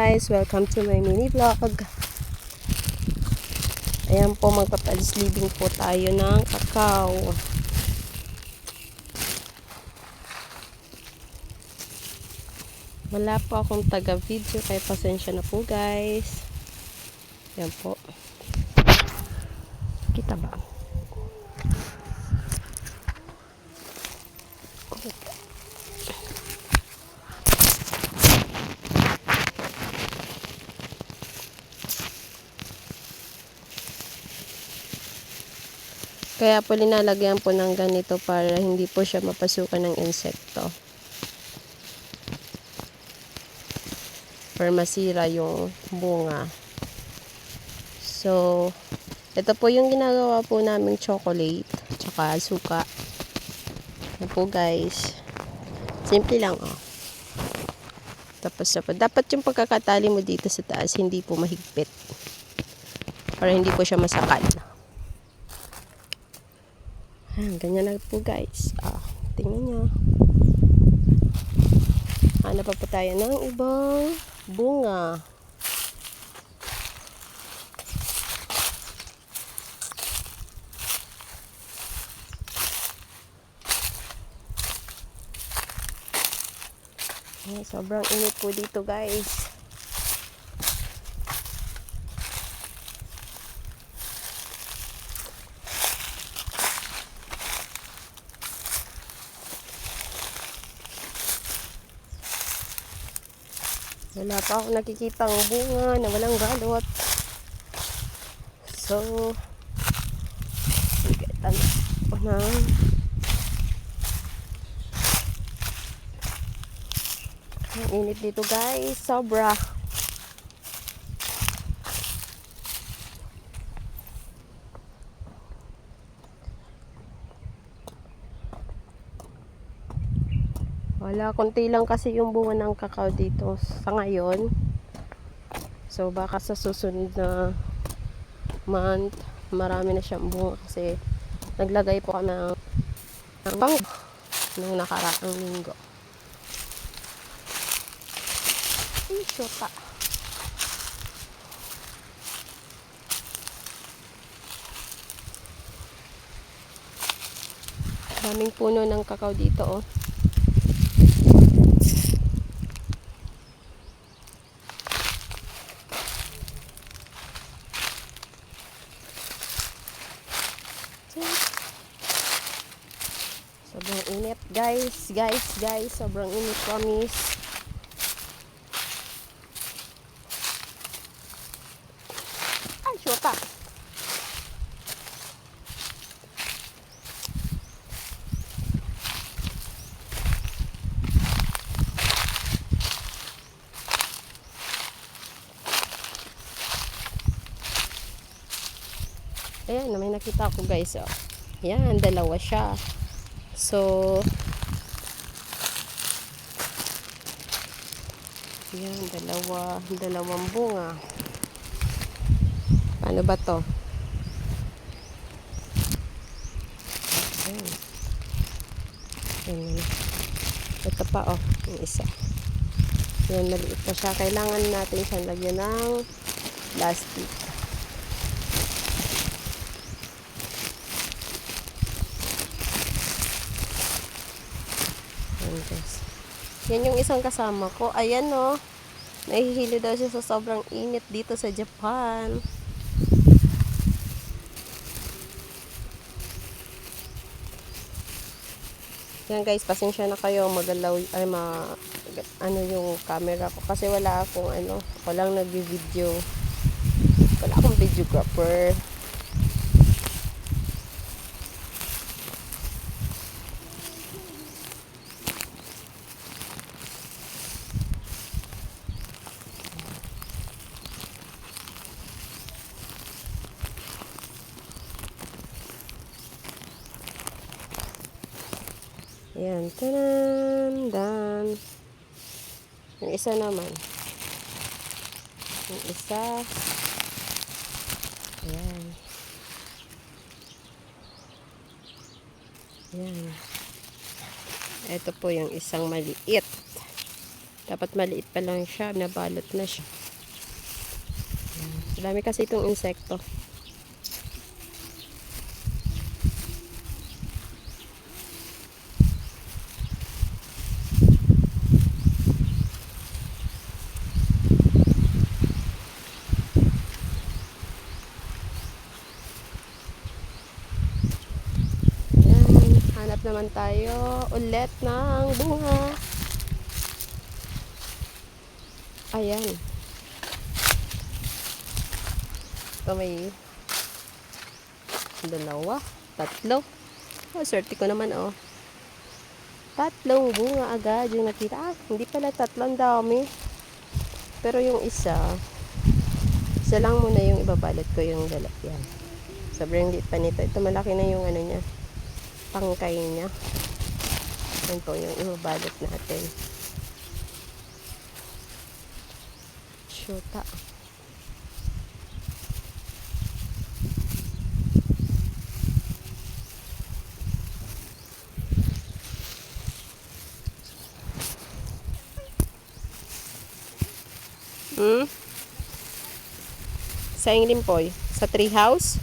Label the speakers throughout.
Speaker 1: guys, welcome to my mini vlog. Ayan po, magpapalislibing po tayo ng kakao. Wala po akong taga-video kaya pasensya na po guys. Ayan po. Kita ba? Kaya po linalagyan po ng ganito para hindi po siya mapasukan ng insekto. Para masira yung bunga. So, ito po yung ginagawa po naming chocolate. Tsaka suka. Yan po guys. Simple lang oh. Tapos dapat yung pagkakatali mo dito sa taas, hindi po mahigpit. Para hindi po siya masakal. Ganyan na po guys. Tingnan nyo. Hanap pa tayo ng ibang bunga. Sobrang init po dito guys. Wala pa ako nakikitang bunga na walang balot. So, sigitan ko na. Ang init dito guys, sobra. Wala, konti lang kasi yung bunga ng kakao dito sa ngayon. So baka sa susunod na month, marami na siyang bunga kasi naglagay po kami ng bango nung nakaraang linggo. Ay, syota. Daming puno ng kakao dito oh. Sobrang init guys, sobrang init, promise. Ay, syota. Ayan, may nakita ko guys oh. Yan, dalawa siya. So, yan, dalawang bunga. Paano ba to? Ayan. Ayan. Ito pa oh, yung isa. Yan, maliit pa siya. Kailangan natin siyang lagyan ng plastic. Yan yung isang kasama ko. Ayan oh. Nahihilo daw siya sa sobrang init dito sa Japan. Yan guys, pasensya na kayo magalaw ay ano yung camera ko kasi wala akong ako lang nagvi-video. Wala akong videographer. Ayan, tanan, dan. Yung isa naman. Yung isa. Ayan. Ayan. Ito po yung isang maliit. Dapat maliit pa lang siya, nabalot na siya. Dami kasi itong insekto. Yan, hanap naman tayo ulit ng bunga. Ayan. Ito may dalawa, tatlo. Oh, swerte ko naman, oh. Tatlong bunga agad yung nakita. Ah, hindi pala tatlong dami. Pero yung isa lang muna yung ibabalot ko yung lalagyan. Sobrang liit pa nito. Ito malaki na yung ano niya, tangkay niya. Yan po yung ibabalot natin. Shoota. Sa Limpoy, sa tree house.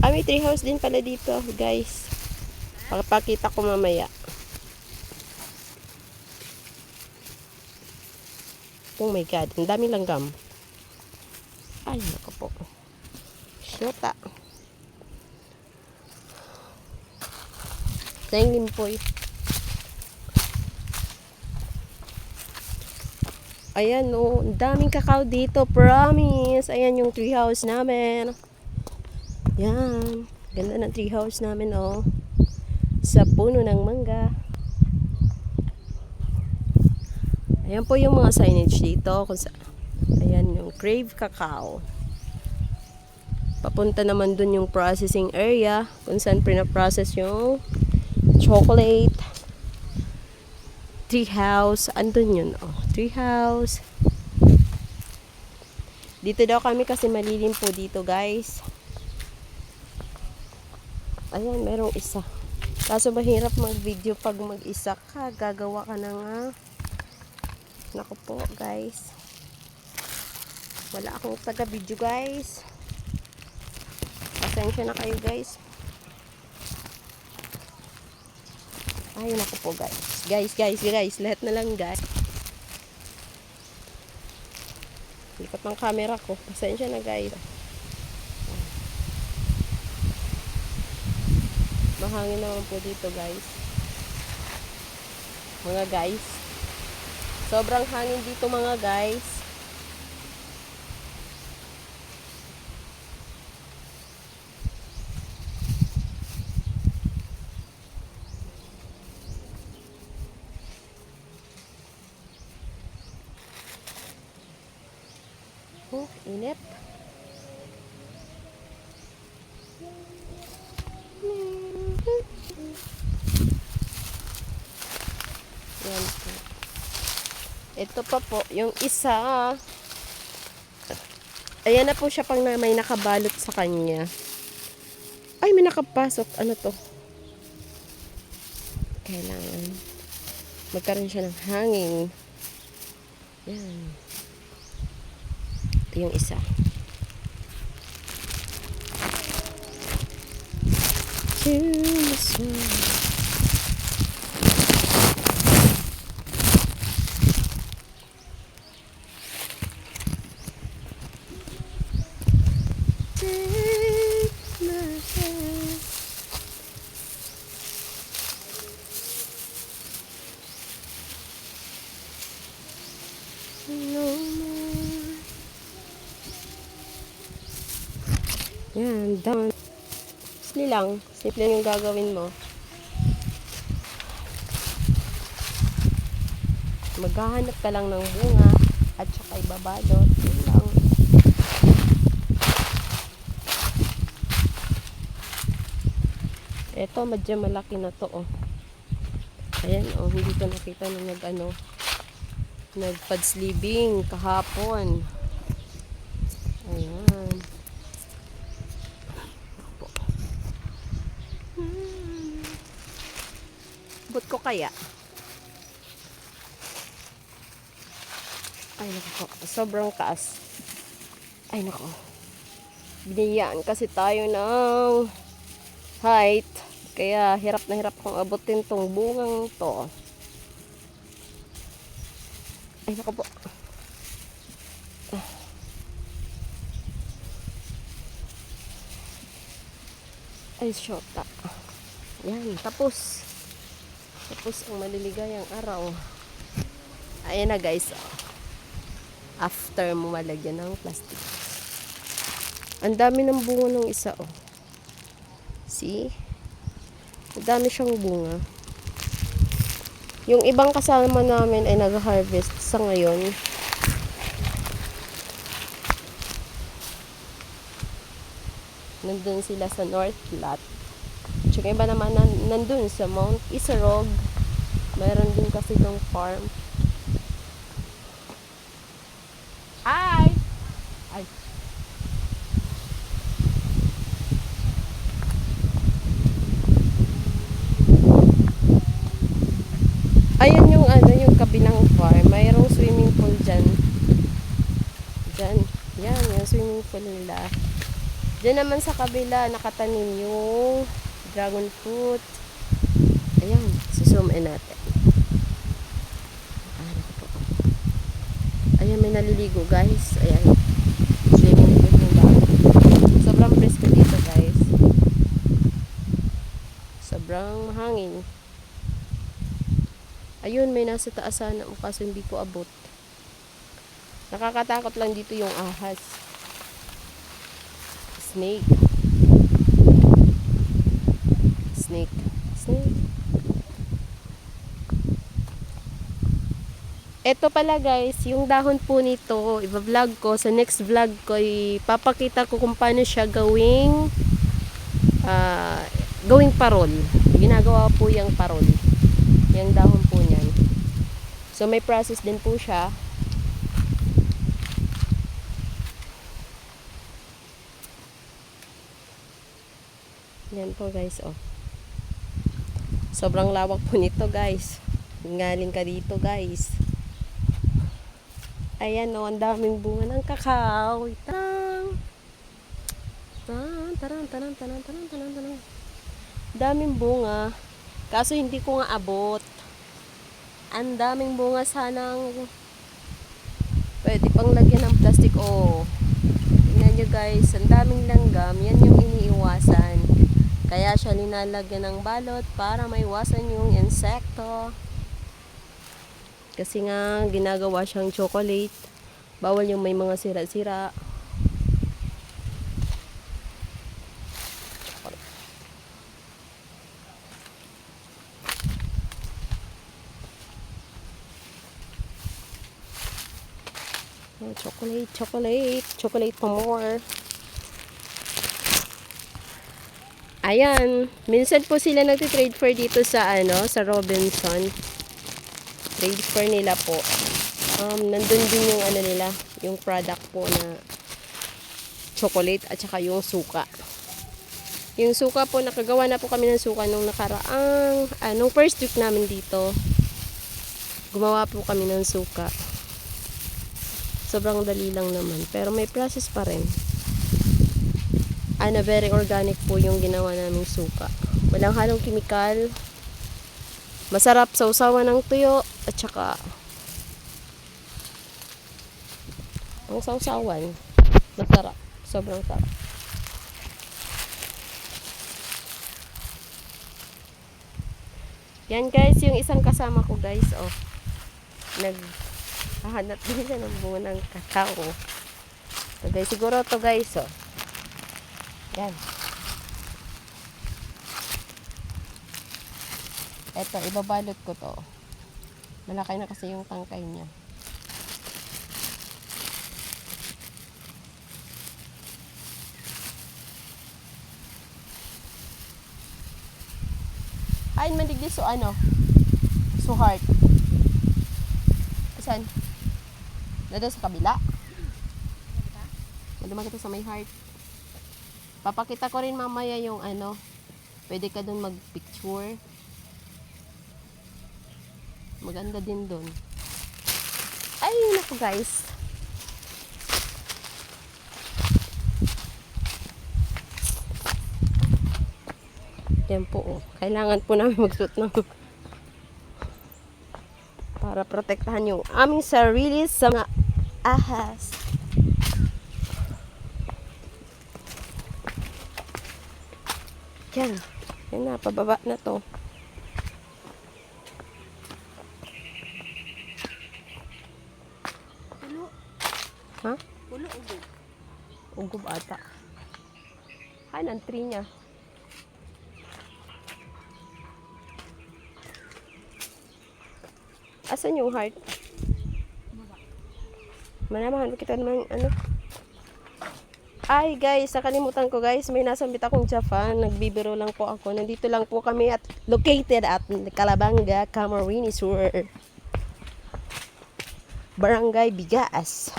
Speaker 1: Ah, may tree house din pala dito, guys. Pakipakita ko mamaya. Oh my god, ang dami langgam. Ay, naku po. Shoota. Sa Limpoy. Ayan, oh, ang daming kakao dito, promise. Ayan yung treehouse namin. Yan, ganda ng treehouse namin, oh. Sa puno ng mangga. Ayan po yung mga signage dito. Ayan yung Crave Cacao. Papunta naman dun yung processing area kung saan pinaprocess yung chocolate. Treehouse, andun yun, oh, treehouse. Dito daw kami kasi malilim po dito, guys. Ayan, merong isa. Kaso mahirap mag-video pag mag-isa ka. Gagawa ka na nga. Naku po, guys. Wala akong taga-video, guys. Pasensya na kayo, guys. Ay, naku po, guys. Guys. Lahat na lang, guys. Lipat ng camera ko. Pasensya na, guys. Mahangin naman po dito, guys. Mga guys. Sobrang hangin dito, mga guys. Oh, init. Yan po. Ito pa po, yung isa. Ayan na po siya pang may nakabalot sa kanya. Ay, may nakapasok. Ano to? Kailangan magkaroon siya ng hangin. Yan. Ito yung isa. Yan, done. Simple lang. Simple yung gagawin mo. Maghahanap ka lang ng bunga at saka ibabalot. Yun lang. Ito, medyo malaki na to, oh. Ayan, oh. Hindi ko nakita na nag-padsleeving kahapon. Ayan. But ko kaya? Ay, nako. Sobrang taas. Ay, nako. Biniyaan kasi tayo ng height. Kaya hirap na hirap kong abutin tong bungang to. Ay, nako po. Ay, shota. Yan, tapos. Tapos ang maliligayang araw. Ayan na guys. After mo malagyan ng plastic. Ang dami ng bunga ng isa, oh. See? Ang dami siyang bunga. Yung ibang kasama namin ay nag-harvest sa ngayon. Nandun sila sa North Lot. Tsaka iba naman nandun sa Mount Isarog. Mayroon din kasi ng farm. Hi! Ay. Ayan yung yung kabilang farm. Mayroong swimming pool dyan. Dyan. Yan, yung swimming pool nila. Dyan naman sa kabila, nakatanim yung dragon fruit. Ayan, zoom in natin. Ayan, may naliligo guys. Ayan. Swimming pool nila. Sobrang presko dito guys. Sobrang mahangin. Ayun, may nasa taasan na kaso hindi ko abot. Nakakatakot lang dito yung ahas. Snake. Snake. Snake. Ito pala guys, yung dahon po nito, i-vlog ko. Sa next vlog ko, ipapakita ko kung paano siya gawing parol. Ginagawa po yung parol. Yung dahon po niyan. So may process din po siya. Yan po guys, oh. Sobrang lawak po nito guys. Galing ka dito guys. Ayan o, ang daming bunga ng kakao. Tarang! Tarang, tarang, tarang, tarang, tarang, tarang. Daming bunga. Kaso hindi ko nga abot. Ang daming bunga, sanang pwede pang lagyan ng plastic. Oh. Tingnan nyo guys, ang daming langgam. Yan yung iniiwasan. Kaya siya linalagyan ng balot para maiwasan yung insekto. Kasi nga, ginagawa siyang chocolate. Bawal yung may mga sira-sira. Oh, chocolate, chocolate. Chocolate pa more. Ayan. Minsan po sila nagtitrade fair dito sa, sa Robinson. Trade fair nila po. Nandun din yung nila, yung product po na chocolate at saka yung suka. Yung suka po, nakagawa na po kami ng suka nung nakaraang, nung first week namin dito. Gumawa po kami ng suka. Sobrang dali lang naman, pero may process pa rin. Very organic po yung ginawa naming suka. Walang halong kimikal. Masarap sa usawan ng tuyo at saka ang sausawan. Masarap. Sobrang sarap. Yan guys, yung isang kasama ko guys, oh. Naghahanap din siya ng bunga ng kakao. So guys, siguro to guys, oh. Yan. Eto, ibabalot ko to. Malaki na kasi yung tangkay niya. Ay, mandigdi so so heart. Saan? Nado sa kabila? Madumag ito sa may heart. Papakita ko rin mamaya yung pwede ka dun mag-picture. Maganda din dun. Ay, po guys. Yan po oh. Kailangan po namin magsuot ng para protektahan yung aming sarili sa mga ahas. Yan. Yan na, pababa na to.
Speaker 2: Pulo.
Speaker 1: Ha?
Speaker 2: Pulo ugo.
Speaker 1: Ugob ata. Ay, ang tree niya. Asan yung heart? Manamahan kita naman, ano? Ay guys, nakalimutan ko guys, may nasambit akong Japan. Nagbibiro lang po ako. Nandito lang po kami at located at Calabanga, Camarines Sur. Barangay Bigas.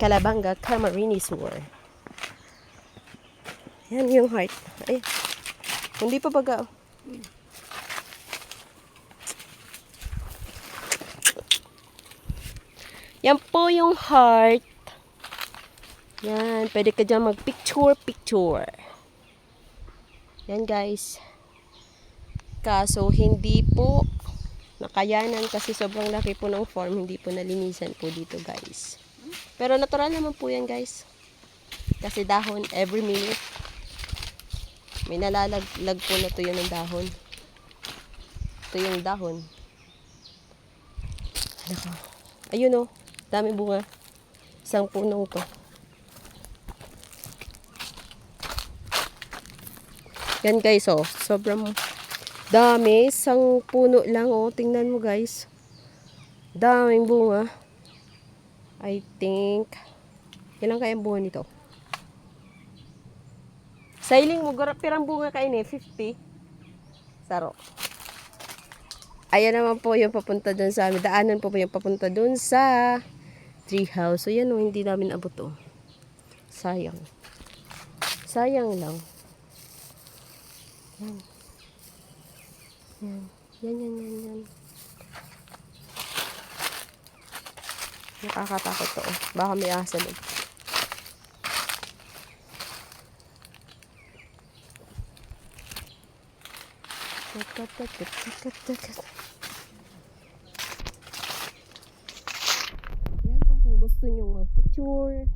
Speaker 1: Calabanga, Camarines Sur. Yan yung heart. Ay, hindi pa baga. Yan po yung heart. Yan, pwede ka dyan mag-picture. Yan guys. Kaso hindi po nakayanan kasi sobrang laki po ng form. Hindi po nalinisan po dito guys. Pero natural naman po yan guys. Kasi dahon every minute. May nalalaglag po na tuyo ng dahon. Ito yung dahon. Nako. Ayun o. Dami bunga. Isang punong to. Yan guys, oh. Sobrang dami. Isang puno lang, oh. Tingnan mo guys. Daming bunga. I think. Ilang kayang bunga nito? Sailing mo, pirang bunga kayo ni 50. Saro. Ayan naman po yung papunta dun sa amin. Daanan po yung papunta dun sa tree house. So yan, oh. Hindi namin abot, oh. Sayang. Sayang lang. Yan. Yan. Nakakatakot to. Baka may asa doon. Yan po kung gusto nyo mag-picture.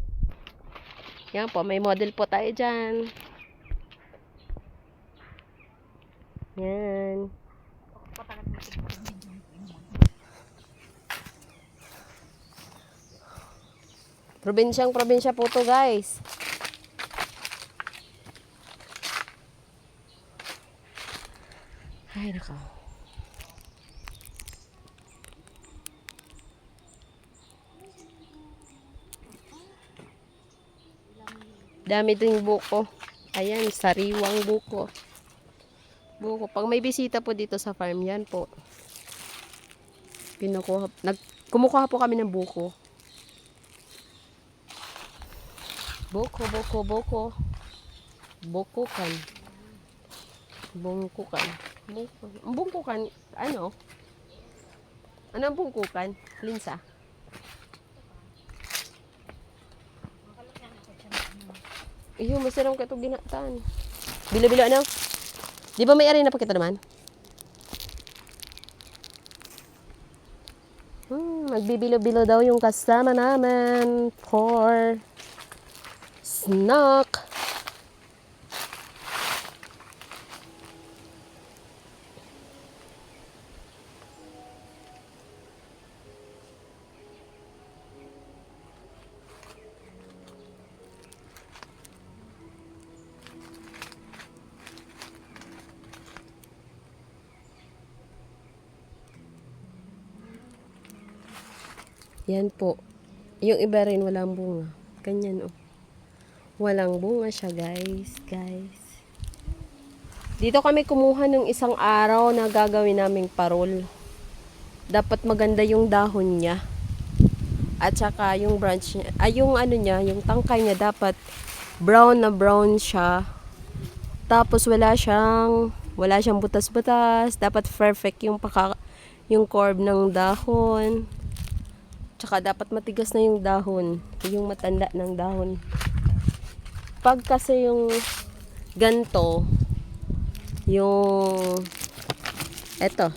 Speaker 1: Yan po, may model po tayo dyan. Yan. Probinsya po to guys. Ay, nako. Dami din buko. Ayan, sariwang buko. Pag may bisita po dito sa farm, yan po. Kumukuha po kami ng buko. Buko. Bukukan. Bungkukan. Ang bungkukan, ano? Ano ang bungkukan? Linsa. Iyo, masarap ka itong ginataan. Bilo-bilo, ano? Di ba may arena pa kita naman? Magbibilo-bilo daw yung kasama namin for snack. Yan po. Yung iba rin walang bunga. Ganyan oh. Walang bunga siya guys. Dito kami kumuha ng isang araw na gagawin naming parol. Dapat maganda yung dahon niya. At saka yung branch niya. Yung ano niya, yung tangkay niya dapat brown na brown siya. Tapos wala siyang butas-butas. Dapat perfect yung curve ng dahon. Tsaka dapat matigas na yung dahon. Yung matanda ng dahon. Pag kasi yung ganto, yung eto,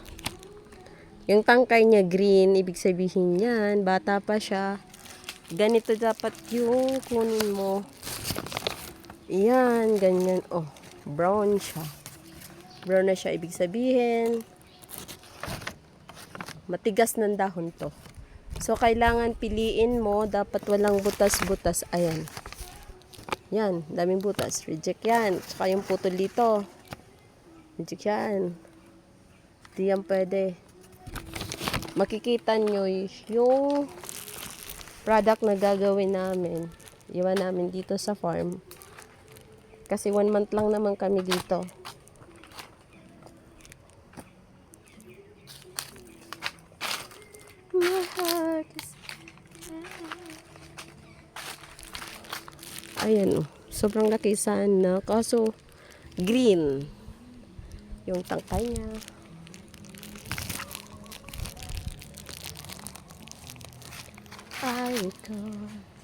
Speaker 1: yung tangkay niya green, ibig sabihin yan, bata pa siya. Ganito dapat yung kunin mo. Yan, ganyan. Oh, brown siya. Brown na siya, ibig sabihin matigas ng dahon to. So, kailangan piliin mo, dapat walang butas-butas. Ayan. Yan, daming butas. Reject yan. Tsaka yung putol dito. Reject yan. Di yan pwede. Makikita nyo yung product na gagawin namin. Iwan namin dito sa farm. Kasi 1 month lang naman kami dito. My heart is... Ayan, sobrang laki sana. Kaso, green. Yung tangkay niya. I recall.